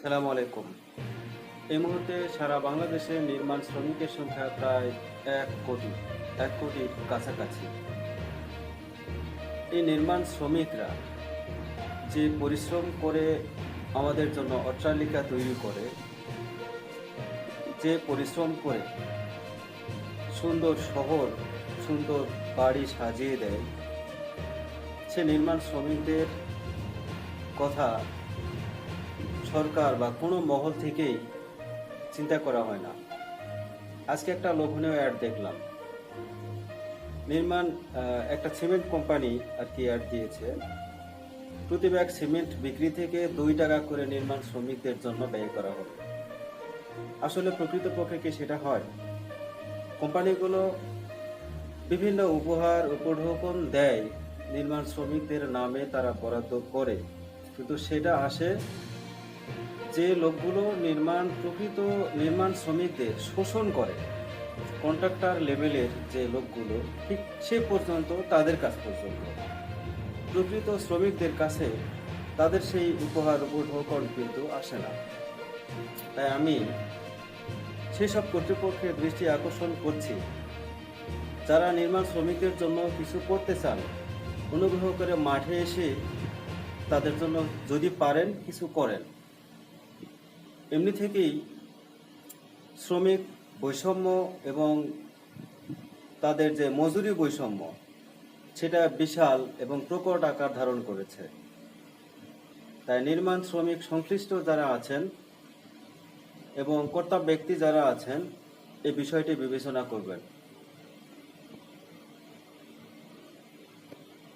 সালামু আলাইকুম। এই মুহূর্তে সারা বাংলাদেশে নির্মাণ শ্রমিকের সংখ্যা প্রায় ১ কোটি, ১ কোটির কাছাকাছি। এই নির্মাণ শ্রমিকরা যে পরিশ্রম করে আমাদের জন্য অট্টালিকা তৈরি করে, যে পরিশ্রম করে সুন্দর শহর, সুন্দর বাড়ি সাজিয়ে দেয়, সে নির্মাণ শ্রমিকদের কথা সরকার বা কোনো মহল থেকেই চিন্তা করা হয় না। আজকে একটা লোভনীয় অ্যাড দেখলাম। নির্মাণ একটা সিমেন্ট কোম্পানি অ্যাড দিয়েছে। প্রতি ব্যাগ সিমেন্ট বিক্রি থেকে 2 টাকা করে নির্মাণ শ্রমিকদের জন্য ব্যয় করা হবে। আসলে প্রকৃতপক্ষে কি সেটা হয়? কোম্পানিগুলো বিভিন্ন উপহার উপঢৌকন দেয় নির্মাণ শ্রমিকদের নামে, তারা বরাদ্দ করে, কিন্তু সেটা আসে যে লোকগুলো প্রকৃত নির্মাণ শ্রমিকদের শোষণ করে, কন্ট্রাক্টর লেভেলের যে লোকগুলো, ঠিক সে পর্যন্ত, তাদের কাছ পর্যন্ত। প্রকৃত শ্রমিকদের কাছে তাদের সেই উপহার উপঢৌকন কিন্তু আসে না। তাই আমি সেসব কর্তৃপক্ষের দৃষ্টি আকর্ষণ করছি, যারা নির্মাণ শ্রমিকদের জন্য কিছু করতে চান, অনুগ্রহ করে মাঠে এসে তাদের জন্য যদি পারেন কিছু করেন। এমনি থেকেই শ্রমিক বৈষম্য এবং তাদের যে মজুরি বৈষম্য, সেটা বিশাল এবং প্রকট আকার ধারণ করেছে। তাই নির্মাণ শ্রমিক সংশ্লিষ্ট যারা আছেন এবং কর্তা ব্যক্তি যারা আছেন, এই বিষয়টি বিবেচনা করবেন।